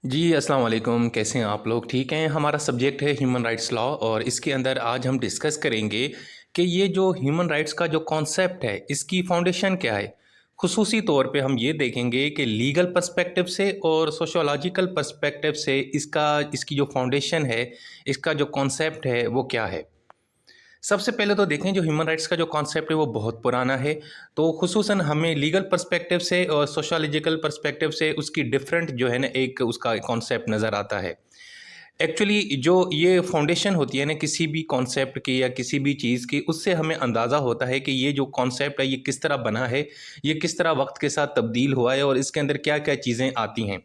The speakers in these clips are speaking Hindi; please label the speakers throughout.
Speaker 1: जी, अस्सलाम वालेकुम। कैसे हैं आप लोग? ठीक हैं? हमारा सब्जेक्ट है ह्यूमन राइट्स लॉ और इसके अंदर आज हम डिस्कस करेंगे कि ये जो ह्यूमन राइट्स का जो कॉन्सेप्ट है, इसकी फाउंडेशन क्या है? ख़ुसूसी तौर पे हम ये देखेंगे कि लीगल पर्सपेक्टिव से और सोशियोलॉजिकल पर्सपेक्टिव से इसकी जो फाउंडेशन है, इसका जो कॉन्सेप्ट है, वो क्या है? सबसे पहले तो देखें जो ह्यूमन राइट्स का जो कॉन्सेप्ट है वो बहुत पुराना है। तो ख़ुसूसन हमें लीगल पर्सपेक्टिव से और सोशियोलॉजिकल पर्सपेक्टिव से उसकी डिफरेंट जो है ना एक उसका कॉन्सेप्ट नज़र आता है। एक्चुअली जो ये फाउंडेशन होती है ना किसी भी कॉन्सेप्ट की या किसी भी चीज़ की, उससे हमें अंदाज़ा होता है कि ये जो कॉन्सेप्ट है ये किस तरह बना है, ये किस तरह वक्त के साथ तब्दील हुआ है और इसके अंदर क्या क्या चीज़ें आती हैं।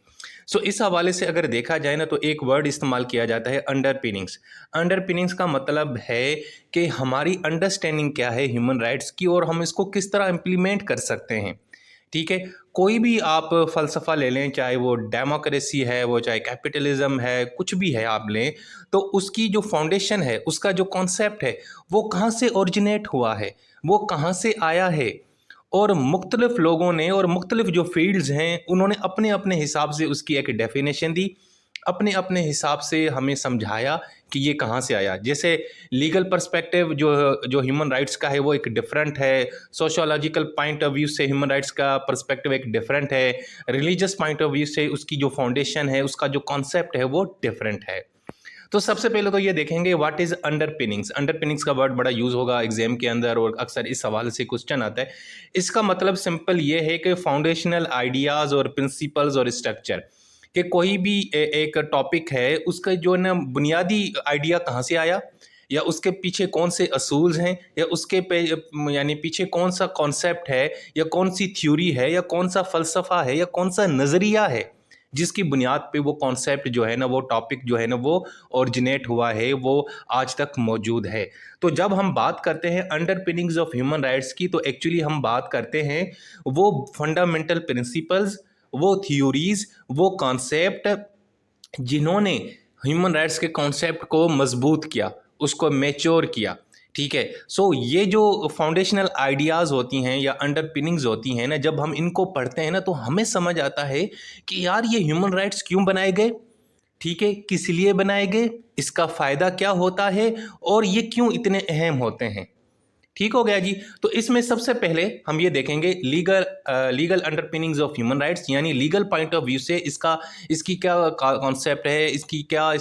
Speaker 1: सो इस हवाले से अगर देखा जाए ना तो एक वर्ड इस्तेमाल किया जाता है अंडरपिनिंग्स। अंडरपिनिंग्स का मतलब है कि हमारी अंडरस्टैंडिंग क्या है ह्यूमन राइट्स की और हम इसको किस तरह इम्प्लीमेंट कर सकते हैं। ठीक है, कोई भी आप फ़लसफ़ा ले लें, चाहे वो डेमोक्रेसी है, वो चाहे कैपिटलिज़्म है, कुछ भी है आप लें, तो उसकी जो फाउंडेशन है, उसका जो कॉन्सेप्ट है, वो कहाँ से ओरिजिनेट हुआ है, वो कहाँ से आया है और मुख्तलिफ़ लोगों ने और मुख्तलिफ़ जो फ़ील्ड्स हैं, उन्होंने अपने-अपने हिसाब से उसकी एक डेफ़िनेशन दी, अपने-अपने हिसाब से हमें समझाया कि ये कहाँ से आया। जैसे लीगल पर्सपेक्टिव जो जो ह्यूमन राइट्स का है वो एक डिफरेंट है, सोशियोलॉजिकल पॉइंट ऑफ व्यू से ह्यूमन राइट्स का पर्सपेक्टिव एक डिफरेंट है, रिलीजियस पॉइंट ऑफ व्यू से उसकी जो फाउंडेशन है, उसका जो कॉन्सेप्ट है वो डिफरेंट है। तो सबसे पहले तो ये देखेंगे व्हाट इज़ अंडरपिनिंग्स। अंडरपिनिंग्स का वर्ड बड़ा यूज़ होगा एग्जाम के अंदर और अक्सर इस हवाले से क्वेश्चन आता है। इसका मतलब सिंपल ये है कि फाउंडेशनल आइडियाज़ और प्रिंसिपल्स और स्ट्रक्चर कि कोई भी एक टॉपिक है उसका जो है ना बुनियादी आइडिया कहाँ से आया या उसके पीछे कौन से असूल्स हैं या उसके पे यानी पीछे कौन सा कॉन्सेप्ट है या कौन सी थ्योरी है या कौन सा फ़लसफ़ा है या कौन सा नज़रिया है जिसकी बुनियाद पे वो कॉन्सेप्ट जो है ना वो टॉपिक जो है ना वो ओरिजिनेट हुआ है, वो आज तक मौजूद है। तो जब हम बात करते हैं अंडरपिनिंग्स ऑफ ह्यूमन राइट्स की तो एक्चुअली हम बात करते हैं वो फंडामेंटल प्रिंसिपल्स, वो थ्योरीज, वो कॉन्सेप्ट जिन्होंने ह्यूमन राइट्स के कॉन्सेप्ट को मजबूत किया, उसको मैच्योर किया। ठीक है, सो ये जो फाउंडेशनल आइडियाज़ होती हैं या अंडरपिनिंग्स होती हैं ना, जब हम इनको पढ़ते हैं ना तो हमें समझ आता है कि यार ये ह्यूमन राइट्स क्यों बनाए गए, ठीक है, किस लिए बनाए गए, इसका फ़ायदा क्या होता है और ये क्यों इतने अहम होते हैं। ठीक हो गया जी। तो इसमें सबसे पहले हम ये देखेंगे legal underpinnings of human rights, यानी लीगल पॉइंट ऑफ व्यू से इसकी क्या कॉन्सेप्ट है, इसकी क्या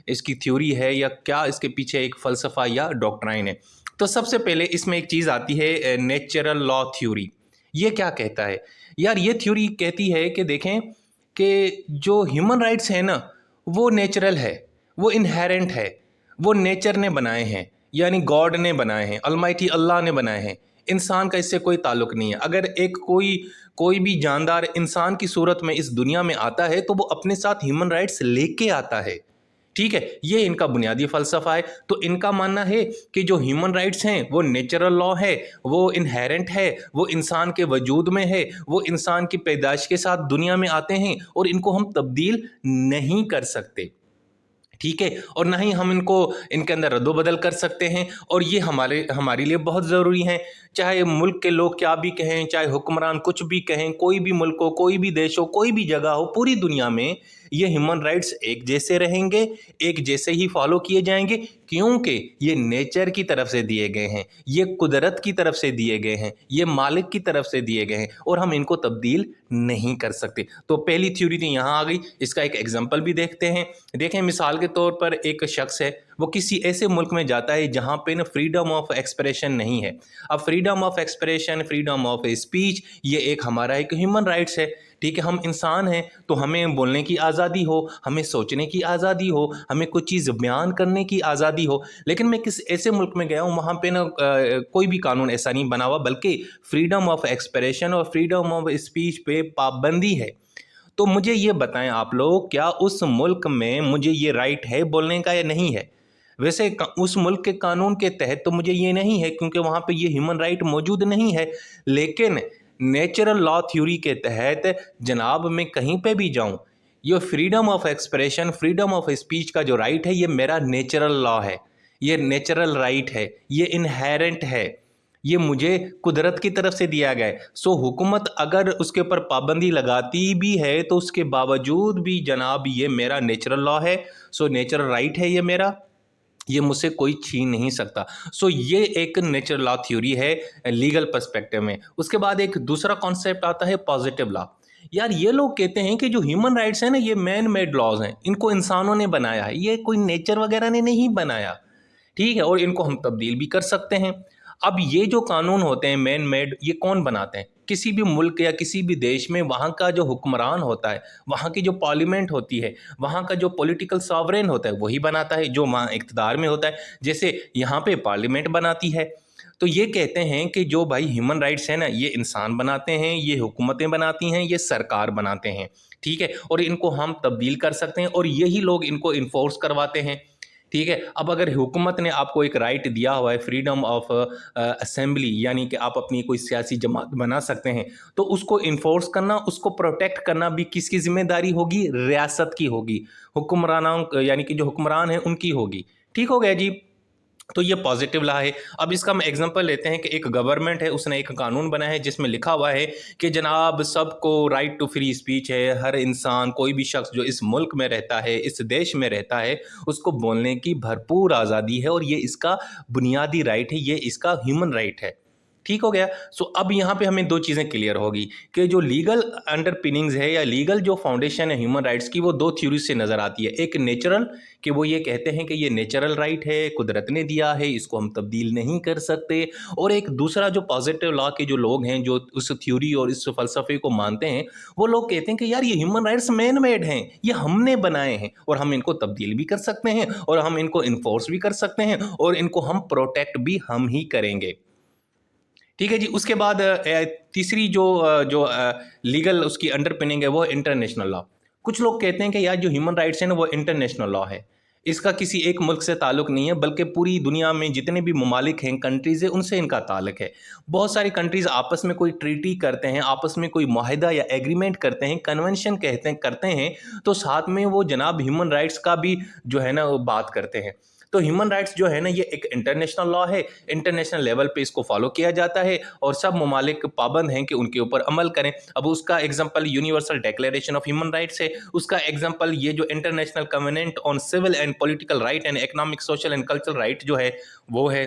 Speaker 1: इसकी थ्योरी है या क्या इसके पीछे एक फ़लसफ़ा या डॉक्ट्राइन है। तो सबसे पहले इसमें एक चीज़ आती है नेचुरल लॉ थ्योरी। ये क्या कहता है? यार ये थ्योरी कहती है कि देखें कि जो ह्यूमन राइट्स है ना, वो नेचुरल है, वो इनहेरेंट है, वो नेचर ने बनाए हैं, यानी गॉड ने बनाए हैं, अलमाइटी अल्लाह ने बनाए हैं। इंसान का इससे कोई ताल्लुक नहीं है। अगर एक कोई भी जानदार इंसान की सूरत में इस दुनिया में आता है तो वो अपने साथ ह्यूमन राइट्स लेके आता है। ठीक है, ये इनका बुनियादी फ़लसफ़ा है। तो इनका मानना है कि जो ह्यूमन राइट्स हैं वो नेचुरल लॉ है, वो इनहेरेंट है, वो इंसान के वजूद में है, वो इंसान की पैदाइश के साथ दुनिया में आते हैं और इनको हम तब्दील नहीं कर सकते। ठीक है, और ना ही हम इनके अंदर रद्दो-बदल कर सकते हैं और ये हमारे लिए बहुत ज़रूरी हैं। चाहे मुल्क के लोग क्या भी कहें, चाहे हुक्मरान कुछ भी कहें, कोई भी मुल्क हो, कोई भी देश हो, कोई भी जगह हो, पूरी दुनिया में ये ह्यूमन राइट्स एक जैसे रहेंगे, एक जैसे ही फॉलो किए जाएंगे, क्योंकि ये नेचर की तरफ से दिए गए हैं, ये कुदरत की तरफ से दिए गए हैं, ये मालिक की तरफ से दिए गए हैं और हम इनको तब्दील नहीं कर सकते। तो पहली थ्योरी तो यहाँ आ गई। इसका एक एग्जांपल भी देखते हैं। देखें, मिसाल के तौर पर एक शख्स है, वो किसी ऐसे मुल्क में जाता है जहाँ पे ना फ्रीडम ऑफ एक्सप्रेशन नहीं है। अब freedom of expression, freedom of speech, ये एक हमारा एक ह्यूमन राइट्स है। ठीक है, हम इंसान हैं तो हमें बोलने की आज़ादी हो, हमें सोचने की आज़ादी हो, हमें कुछ चीज़ बयान करने की आज़ादी हो। लेकिन मैं किस ऐसे मुल्क में गया हूँ वहाँ पे ना कोई भी कानून ऐसा नहीं बना हुआ, बल्कि फ्रीडम ऑफ एक्सप्रेशन और फ्रीडम ऑफ स्पीच पे पाबंदी है। तो मुझे ये बताएं आप लोग, क्या उस मुल्क में मुझे ये राइट है बोलने का या नहीं है? वैसे उस मुल्क के कानून के तहत तो मुझे ये नहीं है, क्योंकि वहाँ पे ये ह्यूमन राइट मौजूद नहीं है। लेकिन नेचुरल लॉ थ्योरी के तहत जनाब मैं कहीं पे भी जाऊँ, ये freedom of expression, freedom of speech का जो राइट है, ये मेरा नेचुरल लॉ है, ये नेचुरल राइट है, ये इनहेरेंट है। ये मुझे कुदरत की तरफ से दिया गया है। सो हुकूमत अगर उसके ऊपर पाबंदी लगाती भी है तो उसके बावजूद भी जनाब ये मेरा नेचुरल लॉ है, सो नेचुरल राइट है ये मेरा, ये मुझसे कोई छीन नहीं सकता। सो ये एक नेचुरल लॉ थ्योरी है लीगल पर्सपेक्टिव में। उसके बाद एक दूसरा कॉन्सेप्ट आता है पॉजिटिव लॉ। यार ये लोग कहते हैं कि जो ह्यूमन राइट्स हैं ना, ये मैन मेड लॉज हैं, इनको इंसानों ने बनाया है, ये कोई नेचर वगैरह ने नहीं बनाया, ठीक है, और इनको हम तब्दील भी कर सकते हैं। अब ये जो कानून होते हैं मैन मेड, ये कौन बनाते हैं? किसी भी मुल्क या किसी भी देश में वहाँ का जो हुक्मरान होता है, वहाँ की जो पार्लियामेंट होती है, वहाँ का जो पॉलिटिकल सॉवरेन होता है, वही बनाता है, जो वहाँ इक़्तिदार में होता है। जैसे यहाँ पे पार्लियामेंट बनाती है। तो ये कहते हैं कि जो भाई ह्यूमन राइट्स है ना, ये इंसान बनाते हैं, ये हुकूमतें बनाती हैं, ये सरकार बनाते हैं, ठीक है, और इनको हम तब्दील कर सकते हैं और यही लोग इनको इन्फोर्स करवाते हैं, ठीक है। अब अगर हुकूमत ने आपको एक राइट दिया हुआ है फ्रीडम ऑफ असेंबली, यानी कि आप अपनी कोई सियासी जमात बना सकते हैं, तो उसको इन्फोर्स करना, उसको प्रोटेक्ट करना भी किसकी जिम्मेदारी होगी? रियासत की होगी, हुक्मरानों यानी कि जो हुक्मरान हैं उनकी होगी। ठीक हो गया जी। तो ये पॉजिटिव लॉ है। अब इसका हम एग्जांपल लेते हैं कि एक गवर्नमेंट है, उसने एक कानून बनाया है जिसमें लिखा हुआ है कि जनाब सबको राइट टू फ्री स्पीच है, हर इंसान, कोई भी शख्स जो इस मुल्क में रहता है, इस देश में रहता है, उसको बोलने की भरपूर आज़ादी है और ये इसका बुनियादी राइट है, ये इसका ह्यूमन राइट है। ठीक हो गया। सो अब यहाँ पे हमें दो चीज़ें क्लियर होगी कि जो लीगल अंडरपिनिंग्स है या लीगल जो फाउंडेशन है ह्यूमन राइट्स की, वो दो थ्योरी से नज़र आती है। एक नेचुरल, कि वो ये कहते हैं कि ये नेचुरल राइट है, कुदरत ने दिया है, इसको हम तब्दील नहीं कर सकते। और एक दूसरा जो पॉजिटिव लॉ के जो लोग हैं, जो उस थ्योरी और इस फ़लसफ़े को मानते हैं, वो लोग कहते हैं कि यार ये ह्यूमन राइट्स मैन मेड हैं, ये हमने बनाए हैं और हम इनको तब्दील भी कर सकते हैं और हम इनको इन्फोर्स भी कर सकते हैं और इनको हम प्रोटेक्ट भी हम ही करेंगे। ठीक है जी। उसके बाद तीसरी जो लीगल उसकी अंडरपिनिंग है वो इंटरनेशनल लॉ। कुछ लोग कहते हैं कि यार जो ह्यूमन राइट्स है ना, वो इंटरनेशनल लॉ है, इसका किसी एक मुल्क से ताल्लुक नहीं है, बल्कि पूरी दुनिया में जितने भी ममालिक हैं, कंट्रीज़ है, उनसे इनका ताल्लुक है। बहुत सारी कंट्रीज़ आपस में कोई ट्रीटी करते हैं, आपस में कोई मुआहदा या एग्रीमेंट करते हैं, कन्वेंशन करते हैं, तो साथ में वो जनाब ह्यूमन राइट्स का भी जो है ना वो बात करते हैं। तो ह्यूमन राइट्स जो है ना, ये एक इंटरनेशनल लॉ है, इंटरनेशनल लेवल पे इसको फॉलो किया जाता है और सब ममालिक पाबंद हैं कि उनके ऊपर अमल करें। अब उसका example universal declaration of human rights है, उसका एग्जांपल ये जो international covenant on civil and political right and economic, social and cultural right जो है वो है।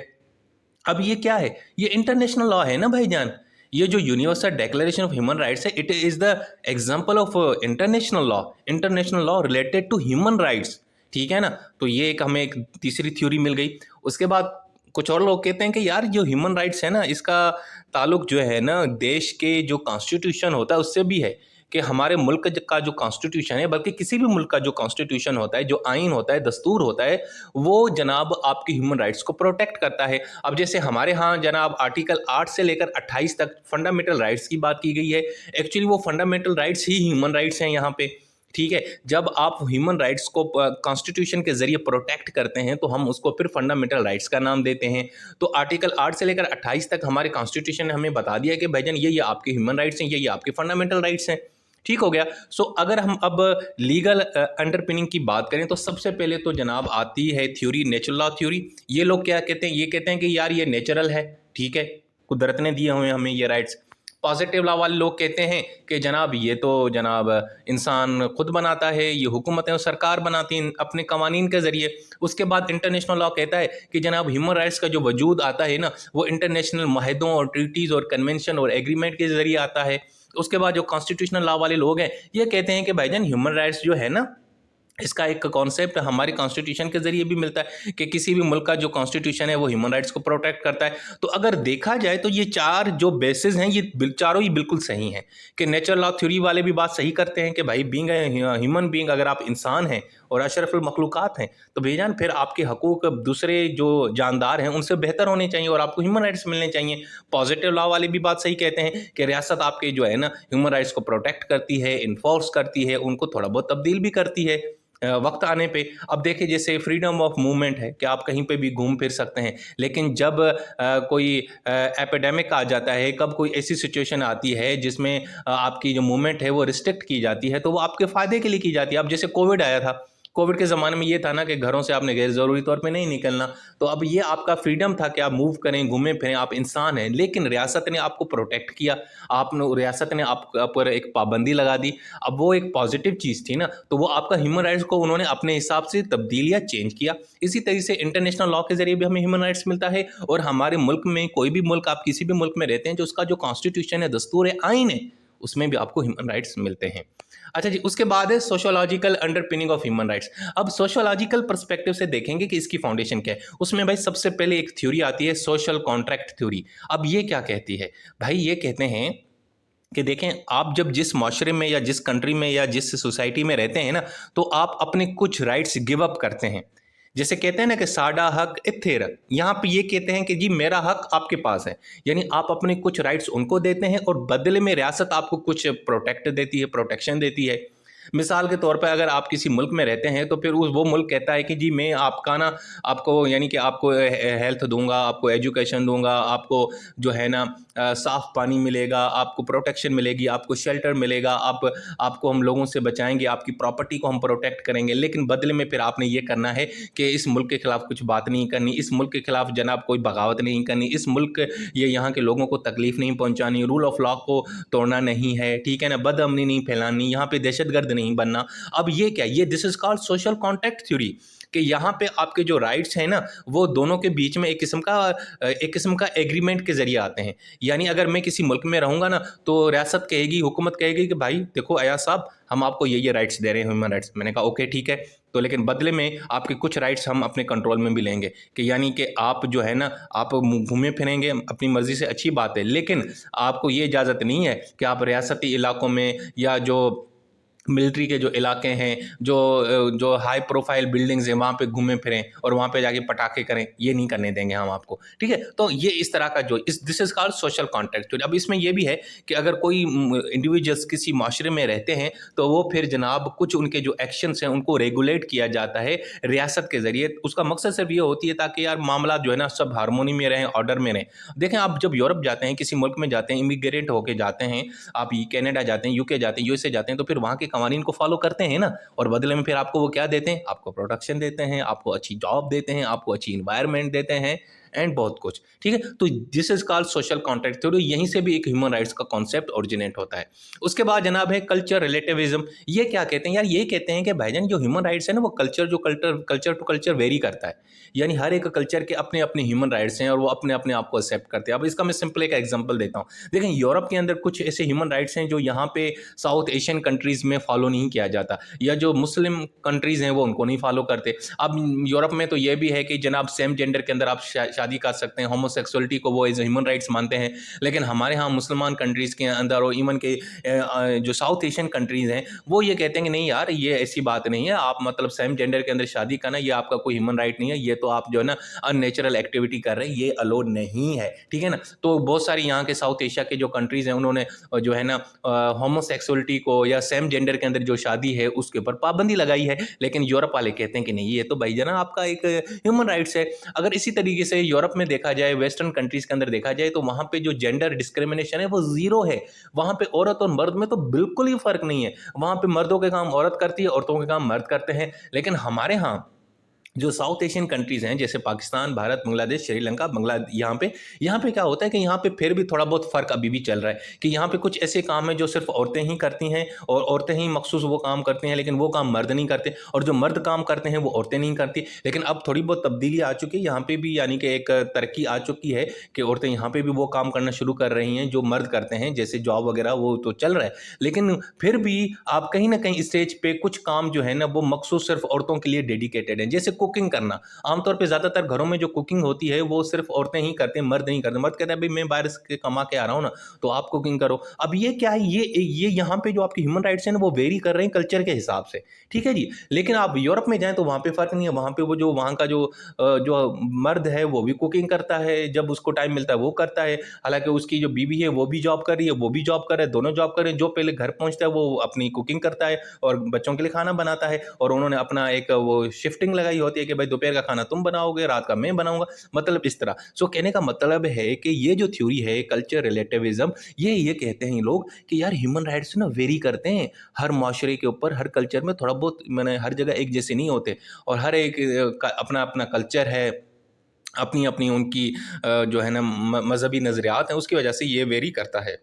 Speaker 1: अब ये क्या है? ये इंटरनेशनल लॉ है ना भाईजान। ये जो universal declaration of human rights है, it is the example of international law related to human rights. ठीक है ना। तो ये एक हमें एक तीसरी थ्योरी मिल गई। उसके बाद कुछ और लोग कहते हैं कि यार जो ह्यूमन राइट्स है ना, इसका ताल्लुक जो है ना देश के जो कॉन्स्टिट्यूशन होता है उससे भी है, कि हमारे मुल्क का जो कॉन्स्टिट्यूशन है, बल्कि किसी भी मुल्क का जो कॉन्स्टिट्यूशन होता है, जो आइन होता है, दस्तूर होता है, वो जनाब आपकी ह्यूमन राइट्स को प्रोटेक्ट करता है। अब जैसे हमारे यहाँ जनाब आर्टिकल 8 से लेकर 28 तक फंडामेंटल राइट्स की बात की गई है। एक्चुअली वो फंडामेंटल राइट्स ही ह्यूमन राइट्स हैं यहाँ पे। ठीक है। जब आप ह्यूमन राइट्स को कॉन्स्टिट्यूशन के जरिए प्रोटेक्ट करते हैं तो हम उसको फिर फंडामेंटल राइट्स का नाम देते हैं। तो आर्टिकल 8 से लेकर 28 तक हमारे कॉन्स्टिट्यूशन ने हमें बता दिया कि भाईजान ये आपके ह्यूमन राइट्स हैं, ये आपके फंडामेंटल राइट्स हैं। ठीक हो गया। सो अगर हम अब लीगल अंडरपिनिंग की बात करें तो सबसे पहले तो जनाब आती है थ्योरी, नेचुरल लॉ थ्योरी। ये लोग क्या कहते हैं? ये कहते हैं कि यार ये नेचुरल है, ठीक है, कुदरत ने दिए हुए हमें ये राइट्स। पॉजिटिव लॉ वाले लोग कहते हैं कि जनाब ये तो जनाब इंसान खुद बनाता है, ये हुकूमतें और सरकार बनाती हैं अपने कवानीन के ज़रिए। उसके बाद इंटरनेशनल लॉ कहता है कि जनाब ह्यूमन राइट्स का जो वजूद आता है ना, वो इंटरनेशनल माहदों और ट्रीटीज़ और कन्वेंशन और एग्रीमेंट के ज़रिए आता है। उसके बाद जो कॉन्स्टिट्यूशनल लॉ वाले लोग हैं, ये कहते हैं कि भाईजान ह्यूमन राइट्स जो है ना, इसका एक कॉन्सेप्ट हमारे कॉन्स्टिट्यूशन के ज़रिए भी मिलता है कि किसी भी मुल्क का जो कॉन्स्टिट्यूशन है वो ह्यूमन राइट्स को प्रोटेक्ट करता है। तो अगर देखा जाए तो ये चार जो बेसिस हैं, ये चारों ही बिल्कुल सही हैं। कि नेचुरल लॉ थ्योरी वाले भी बात सही करते हैं कि भाई बीइंग ह्यूमन बीइंग, अगर आप इंसान हैं और अशरफुल मखलूक़ात हैं, तो भाईजान फिर आपके हकूक़ दूसरे जो जानदार हैं उनसे बेहतर होने चाहिए और आपको ह्यूमन राइट्स मिलने चाहिए। पॉजिटिव लॉ वाले भी बात सही कहते हैं कि रियासत आपके जो है ना ह्यूमन राइट्स को प्रोटेक्ट करती है, इन्फोर्स करती है, उनको थोड़ा बहुत तब्दील भी करती है वक्त आने पे। अब देखिए जैसे फ्रीडम ऑफ मूवमेंट है कि आप कहीं पे भी घूम फिर सकते हैं, लेकिन जब कोई एपिडेमिक आ जाता है, कब कोई ऐसी सिचुएशन आती है जिसमें आपकी जो मूवमेंट है वो रिस्ट्रिक्ट की जाती है, तो वो आपके फ़ायदे के लिए की जाती है। अब जैसे कोविड आया था, कोविड के ज़माने में ये था ना कि घरों से आपने गैर ज़रूरी तौर पे नहीं निकलना, तो अब ये आपका फ्रीडम था कि आप मूव करें, घूमें-फिरें, आप इंसान हैं। लेकिन रियासत ने आपको प्रोटेक्ट किया, आपने रियासत ने आप पर एक पाबंदी लगा दी। अब वो एक पॉज़िटिव चीज़ थी ना, तो वो आपका ह्यूमन राइट्स को उन्होंने अपने हिसाब से तब्दील या चेंज किया। इसी तरीके से इंटरनेशनल लॉ के ज़रिए भी हमें ह्यूमन राइट्स मिलता है और हमारे मुल्क में कोई भी मुल्क, आप किसी भी मुल्क में रहते हैं, जो उसका जो कॉन्स्टिट्यूशन है, दस्तूर है, आइन है, उसमें भी आपको ह्यूमन राइट्स मिलते हैं। अच्छा जी, उसके बाद है sociological underpinning of human rights. अब सोशियोलॉजिकल पर्सपेक्टिव से देखेंगे कि इसकी फाउंडेशन क्या है। उसमें भाई सबसे पहले एक थ्योरी आती है, सोशल कॉन्ट्रैक्ट थ्योरी। अब ये क्या कहती है? भाई ये कहते हैं कि देखें, आप जब जिस माशरे में या जिस कंट्री में या जिस सोसाइटी में रहते हैं ना, तो आप अपने कुछ राइट्स गिव अप करते हैं। जैसे कहते हैं ना कि साडा हक इत्थे रख, यहाँ पे ये कहते हैं कि जी मेरा हक आपके पास है, यानी आप अपने कुछ राइट्स उनको देते हैं और बदले में रियासत आपको कुछ प्रोटेक्ट देती है, प्रोटेक्शन देती है। मिसाल के तौर पर अगर आप किसी मुल्क में रहते हैं तो फिर उस वो मुल्क कहता है कि जी मैं आपका ना, आपको यानी कि आपको हेल्थ दूंगा, आपको एजुकेशन दूंगा, आपको जो है ना साफ़ पानी मिलेगा, आपको प्रोटेक्शन मिलेगी, आपको शेल्टर मिलेगा, आपको हम लोगों से बचाएंगे, आपकी प्रॉपर्टी को हम प्रोटेक्ट करेंगे। लेकिन बदले में फिर आपने ये करना है कि इस मुल्क के खिलाफ कुछ बात नहीं करनी, इस मुल्क के खिलाफ जनाब कोई बगावत नहीं करनी, इस मुल्क ये यहाँ के लोगों को तकलीफ नहीं पहुँचानी, रूल ऑफ लॉ को तोड़ना नहीं है, ठीक है ना, बदअमनी नहीं फैलानी, यहाँ पे दहशतगर्द नहीं बनना। अब ये क्या, ये this is called social contract theory, कि यहाँ पे आपके जो राइट्स हैं ना, वो दोनों के बीच में एक किस्म का एग्रीमेंट के जरिए आते हैं। यानी अगर मैं किसी मुल्क में रहूँगा ना, तो रियासत कहेगी, हुकूमत कहेगी कि भाई देखो अयाज साहब, हम आपको ये राइट्स दे रहे हैं, ह्यूमन राइट्स। मैंने कहा ओके ठीक है, तो लेकिन बदले में आपके कुछ राइट्स हम अपने कंट्रोल में भी लेंगे, कि यानी कि आप जो है ना, आप घूमे फिरेंगे अपनी मर्जी से, अच्छी बात है, लेकिन आपको ये इजाज़त नहीं है कि आप रियासती इलाकों में या जो मिलिट्री के जो इलाके हैं, जो हाई प्रोफाइल बिल्डिंग्स हैं, वहाँ पे घूमें फिरें और वहाँ पे जाके पटाखे करें, ये नहीं करने देंगे हम आपको, ठीक है। तो ये इस तरह का जो this is called social contract. अब इसमें ये भी है कि अगर कोई इंडिविजुअल्स किसी माशरे में रहते हैं, तो वो फिर जनाब कुछ उनके जो एक्शंस हैं उनको रेगुलेट किया जाता है रियासत के ज़रिए। उसका मकसद सिर्फ ये होती है ताकि यार मामला जो है ना सब हारमोनी में रहें, ऑर्डर में रहें। देखें, आप जब यूरोप जाते हैं, किसी मुल्क में जाते हैं, इमिग्रेंट होके जाते हैं, आप कनाडा जाते हैं, यूके जाते हैं, यूएसए जाते हैं, तो फिर वहाँ के कवानीन को फॉलो करते हैं ना, और बदले में फिर आपको वो क्या देते हैं? आपको प्रोटेक्शन देते हैं, आपको अच्छी जॉब देते हैं, आपको अच्छी इन्वायरमेंट देते हैं एंड बहुत कुछ, ठीक है। तो this is called social contract theory. यहीं से भी एक ह्यूमन राइट्स का कॉन्सेप्ट ओरिजिनेट होता है। उसके बाद जनाब है कल्चर रिलेटिविज्म। ये क्या कहते हैं यार? ये कहते हैं कि भाईजान जो ह्यूमन राइट्स है ना, वो कल्चर टू कल्चर वेरी करता है, यानी हर एक कल्चर के अपने अपने ह्यूमन राइट्स हैं और वो अपने अपने आप को एक्सेप्ट करते हैं। अब इसका मैं सिंपल एक एग्जांपल देता हूँ। देखें, यूरोप के अंदर कुछ ऐसे ह्यूमन राइट्स हैं जो यहाँ पे साउथ एशियन कंट्रीज में फॉलो नहीं किया जाता, या जो मुस्लिम कंट्रीज हैं वो उनको नहीं फॉलो करते। अब यूरोप में तो ये भी है कि जनाब सेम जेंडर के अंदर आप शादी कर सकते हैं, होमोसेक्सुअलिटी को वो एज ह्यूमन राइट्स मानते हैं। लेकिन हमारे यहाँ मुसलमान कंट्रीज के अंदर और इवन के जो साउथ एशियन कंट्रीज हैं, वो ये कहते हैं कि नहीं यार, ये ऐसी बात नहीं है, आप मतलब सेम जेंडर के अंदर शादी करना ये आपका कोई ह्यूमन राइट नहीं है, ये तो आप जो है ना अननेचुरल एक्टिविटी कर रहे हैं, ये अलो नहीं है, ठीक है ना। तो बहुत सारी यहाँ के साउथ एशिया के जो कंट्रीज हैं उन्होंने जो है ना होमोसेक्सुअलिटी को या सेम जेंडर के अंदर जो शादी है उसके ऊपर पाबंदी लगाई है। लेकिन यूरोप वाले कहते हैं कि नहीं, ये तो भाई जाना आपका एक ह्यूमन राइट्स है। अगर इसी तरीके से यूरोप में देखा जाए, वेस्टर्न कंट्रीज के अंदर देखा जाए, तो वहाँ पे जो जेंडर डिस्क्रिमिनेशन है वो जीरो है। वहाँ पे औरत और मर्द में तो बिल्कुल ही फर्क नहीं है। वहाँ पे मर्दों के काम औरत करती है, औरतों के काम मर्द करते हैं। लेकिन हमारे यहाँ जो साउथ एशियन कंट्रीज हैं, जैसे पाकिस्तान, भारत, बांग्लादेश, श्रीलंका, यहाँ पे क्या होता है कि यहाँ पे फिर भी थोड़ा बहुत फ़र्क अभी भी चल रहा है कि यहाँ पे कुछ ऐसे काम हैं जो सिर्फ औरतें ही करती हैं और औरतें ही मखसूस वो काम करती हैं, लेकिन वो काम मर्द नहीं करते, और जो मर्द काम करते हैं वो औरतें नहीं करती। लेकिन अब थोड़ी बहुत तब्दीली आ चुकी है यहाँ पे भी, यानी कि एक तरक्की आ चुकी है कि औरतें यहाँ पे भी वो काम करना शुरू कर रही हैं जो मर्द करते हैं, जैसे जॉब वगैरह, वो तो चल रहा है। लेकिन फिर भी आप कहीं ना कहीं स्टेज पे कुछ काम जो है ना वो मखसूस सिर्फ औरतों के लिए डेडिकेटेड है। जैसे कुकिंग करना, आमतौर पे ज्यादातर घरों में जो कुकिंग होती है वो सिर्फ औरतें ही करते हैं, मर्द नहीं करते। मर्द कहते हैं भाई मैं बाहर से कमा के आ रहा हूँ ना, तो आप कुकिंग करो। अब ये क्या है, ये यहाँ पे जो आपके ह्यूमन राइट्स हैं ना वो वेरी कर रहे हैं कल्चर के हिसाब से, ठीक है जी। लेकिन आप यूरोप में जाएं तो वहाँ पे फर्क नहीं है। वहाँ पे वो जो वहाँ का जो मर्द है वो भी कुकिंग करता है, जब उसको टाइम मिलता है वो करता है। हालांकि उसकी जो बीवी है वो भी जॉब कर रही है, वो भी जॉब कर रहे हैं, दोनों जॉब कर रहे हैं। जो पहले घर पहुंचता है वो अपनी कुकिंग करता है और बच्चों के लिए खाना बनाता है, और उन्होंने अपना एक वो शिफ्टिंग लगाई होती है होती है कि भाई दोपहर का खाना तुम बनाओगे, रात का मैं बनाऊंगा, मतलब इस तरह। सो कहने का मतलब है कि ये जो थ्योरी है कल्चर रिलेटिविज्म, ये कहते हैं लोग कि यार ह्यूमन राइट्स ना वेरी करते हैं हर माशरे के ऊपर, हर कल्चर में थोड़ा बहुत, मैंने हर जगह एक जैसे नहीं होते, और हर एक का अपना अपना कल्चर है, अपनी अपनी उनकी जो है ना मजहबी नज़रियात हैं, उसकी वजह से ये वेरी करता है।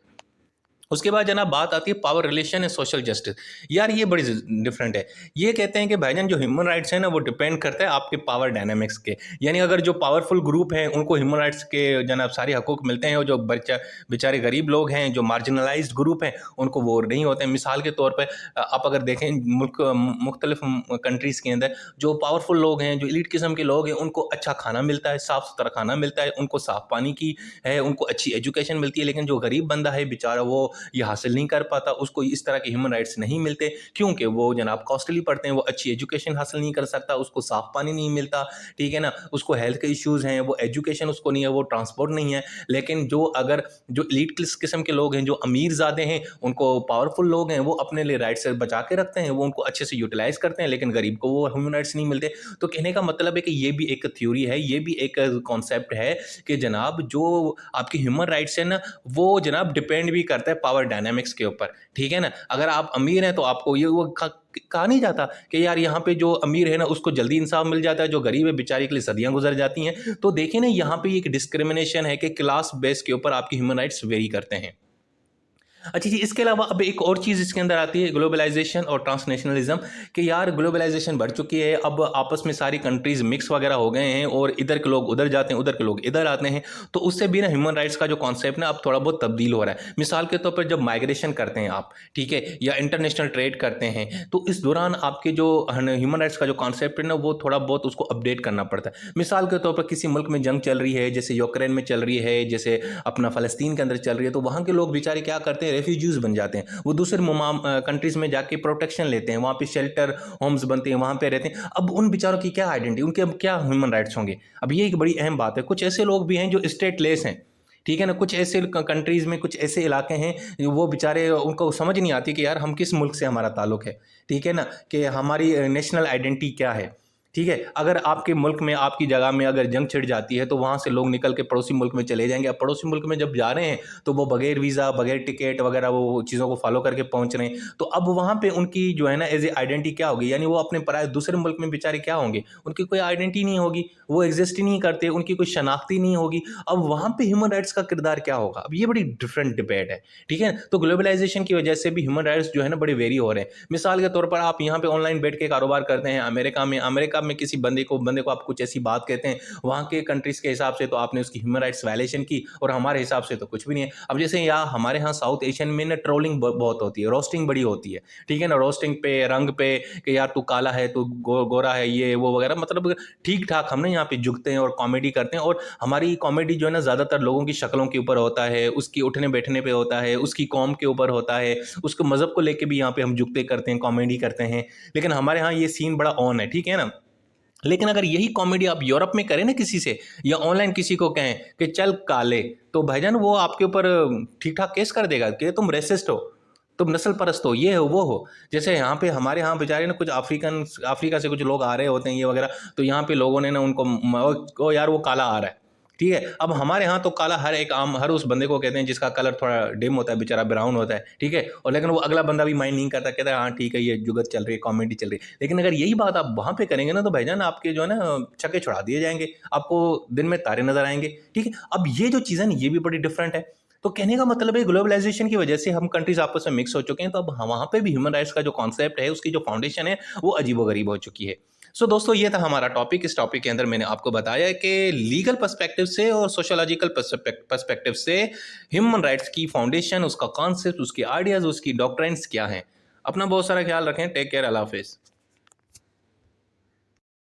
Speaker 1: उसके बाद जनाब बात आती है power relation and social justice. यार ये बड़ी डिफरेंट है। ये कहते हैं कि भाईजान जो ह्यूमन राइट्स है ना वो डिपेंड करता है आपके पावर डायनामिक्स के, यानी अगर जो पावरफुल ग्रुप हैं उनको ह्यूमन राइट्स के जनाब सारे हकूक मिलते हैं, और जो बेचारे गरीब लोग हैं, जो मार्जिनलाइज्ड ग्रुप हैं, उनको वो नहीं होते हैं। मिसाल के तौर पर आप अगर देखें मुल्क मुख्तलिफ कंट्रीज़ के अंदर जो पावरफुल लोग हैं, जो एलीट किस्म के लोग हैं, उनको अच्छा खाना मिलता है, साफ़ सुथरा खाना मिलता है, उनको साफ़ पानी की है, उनको अच्छी एजुकेशन मिलती है। लेकिन जो गरीब बंदा है बेचारा, वो ये हासिल नहीं कर पाता, उसको इस तरह के ह्यूमन राइट्स नहीं मिलते, क्योंकि वो जनाब कॉस्टली पड़ते हैं, वो अच्छी एजुकेशन हासिल नहीं कर सकता, उसको साफ़ पानी नहीं मिलता, ठीक है ना, उसको हेल्थ के इश्यूज़ हैं, वो एजुकेशन उसको नहीं है, वो ट्रांसपोर्ट नहीं है। लेकिन जो एलीट किस्म के लोग हैं, जो अमीर ज़्यादा हैं, उनको पावरफुल लोग हैं, वो अपने लिए राइट्स बचा के रखते हैं, वो उनको अच्छे से यूटिलाइज़ करते हैं, लेकिन गरीब को वो ह्यूमन राइट्स नहीं मिलते। तो कहने का मतलब है कि ये भी एक थ्योरी है, ये भी एक कॉन्सेप्ट है कि जनाब जो आपकी ह्यूमन राइट्स है ना, वो जनाब डिपेंड भी करता है पावर डायनामिक्स के ऊपर, ठीक है ना। अगर आप अमीर हैं तो आपको ये वो कहा नहीं जाता कि यार यहाँ पे जो अमीर है ना उसको जल्दी इंसाफ मिल जाता है, जो गरीब है बेचारी के लिए सदियां गुजर जाती हैं। तो देखें ना, यहाँ पे एक डिस्क्रिमिनेशन है कि क्लास बेस के ऊपर आपकी ह्यूमन राइट्स वेरी करते हैं। अच्छा जी, इसके अलावा अब एक और चीज़ इसके अंदर आती है, ग्लोबलाइजेशन और ट्रांसनेशनलिज्म, कि यार ग्लोबलाइजेशन बढ़ चुकी है, अब आपस में सारी कंट्रीज़ मिक्स वगैरह हो गए हैं, और इधर के लोग उधर जाते हैं, उधर के लोग इधर आते हैं, तो उससे भी ना ह्यूमन राइट्स का जो कॉन्सेप्ट ना अब थोड़ा बहुत तब्दील हो रहा है। मिसाल के तौर पर जब माइग्रेशन करते हैं आप, ठीक है, या इंटरनेशनल ट्रेड करते हैं, तो इस दौरान आपके जो ह्यूमन राइट्स का जो कॉन्सेप्ट है ना वो थोड़ा बहुत उसको अपडेट करना पड़ता है। मिसाल के तौर पर किसी मुल्क में जंग चल रही है, जैसे यूक्रेन में चल रही है, जैसे अपना फ़लस्तीन के अंदर चल रही है, तो वहाँ के लोग बेचारे क्या करते हैं, रेफ्यूजीज़ बन जाते हैं, वो दूसरे कंट्रीज़ में जाके प्रोटेक्शन लेते हैं, वहाँ पे शेल्टर होम्स बनते हैं, वहाँ पे रहते हैं। अब उन बेचारों की क्या आइडेंटिटी, उनके अब क्या ह्यूमन राइट्स होंगे? अब ये एक बड़ी अहम बात है। कुछ ऐसे लोग भी हैं जो स्टेटलेस हैं, ठीक है ना, कुछ ऐसे कंट्रीज़ में कुछ ऐसे इलाके हैं वो बेचारे, उनको समझ नहीं आती कि यार हम किस मुल्क से हमारा ताल्लुक़ है, ठीक है ना, कि हमारी नेशनल आइडेंटिटी क्या है, ठीक है। अगर आपके मुल्क में, आपकी जगह में अगर जंग छिड़ जाती है तो वहाँ से लोग निकल के पड़ोसी मुल्क में चले जाएंगे। अब पड़ोसी मुल्क में जब जा रहे हैं तो वो बगैर वीज़ा, बगैर टिकट वगैरह वो चीज़ों को फॉलो करके पहुँच रहे हैं, तो अब वहाँ पे उनकी जो है ना एज ए आइडेंटिटी क्या होगी, यानी वो अपने पराए दूसरे मुल्क में बेचारे क्या होंगे, उनकी कोई आइडेंटिटी नहीं होगी, वो एग्जिस्ट ही नहीं करते, उनकी कोई शनाख्ती नहीं होगी। अब वहाँ पे ह्यूमन राइट्स का किरदार क्या होगा? अब ये बड़ी डिफरेंट डिबेट है, ठीक है। तो ग्लोबलाइजेशन की वजह से भी ह्यूमन राइट्स जो है ना बड़े वेरी हो रहे हैं। मिसाल के तौर पर आप यहाँ पे ऑनलाइन बैठ के कारोबार करते हैं, अमेरिका में किसी बंदे को आप कुछ ऐसी बात कहते हैं, वहाँ के कंट्रीज़ के हिसाब से तो आपने उसकी ह्यूमन राइट्स वायलेशन की, और हमारे हिसाब से तो कुछ भी नहीं है। अब जैसे यहाँ हमारे यहाँ साउथ एशियन में ना ट्रोलिंग बहुत होती है, रोस्टिंग बड़ी होती है, ठीक है ना, रोस्टिंग पे, रंग पे, कि यार तू काला है, तू गोरा है, ये वो वगैरह, मतलब ठीक ठाक हम ना यहाँ पे झुकते हैं और कॉमेडी करते हैं। और हमारी कॉमेडी जो है ना ज़्यादातर लोगों की शक्लों के ऊपर होता है, उसकी उठने बैठने पे होता है, उसकी कौम के ऊपर होता है, उसके मज़हब को लेके भी यहाँ पे हम झुकते करते हैं, कॉमेडी करते हैं। लेकिन हमारे यहाँ ये सीन बड़ा ऑन है, ठीक है ना। लेकिन अगर यही कॉमेडी आप यूरोप में करें ना किसी से, या ऑनलाइन किसी को कहें कि चल काले, तो भाईजान वो आपके ऊपर ठीक ठाक केस कर देगा कि तुम रेसिस्ट हो, तुम नस्ल परस्त हो, ये हो वो हो। जैसे यहाँ पे हमारे यहाँ बेचारे ना कुछ अफ्रीका से कुछ लोग आ रहे होते हैं ये वगैरह, तो यहाँ पे लोगों ने ना उनको ओ यार वो काला आ रहा है, ठीक है। अब हमारे यहाँ तो काला हर उस बंदे को कहते हैं जिसका कलर थोड़ा डिम होता है, बेचारा ब्राउन होता है, ठीक है। और लेकिन वो अगला बंदा भी माइंड नहीं करता, कहता है हाँ ठीक है, ये जुगत चल रही है, कॉमेडी चल रही है। लेकिन अगर यही बात आप वहाँ पे करेंगे ना, तो भाईजान आपके जो है ना छक्के छुड़ा दिए जाएंगे, आपको दिन में तारे नजर आएंगे, ठीक है। अब ये जो चीज़ है ना ये भी बड़ी डिफरेंट है। तो कहने का मतलब है ग्लोबलाइजेशन की वजह से हम कंट्रीज आपस में मिक्स हो चुके हैं, तो अब वहाँ पे भी ह्यूमन राइट्स का जो कॉन्सेप्ट है, उसकी जो फाउंडेशन है, वो अजीबोगरीब हो चुकी है। सो दोस्तों, ये था हमारा टॉपिक। इस टॉपिक के अंदर मैंने आपको बताया कि लीगल पर्सपेक्टिव से और सोशोलॉजिकल पर्सपेक्टिव से ह्यूमन राइट्स की फाउंडेशन, उसका कॉन्सेप्ट, उसके आइडियाज, उसकी डॉक्ट्राइन्स क्या हैं। अपना बहुत सारा ख्याल रखें। Take care. अल्लाह हाफिज़।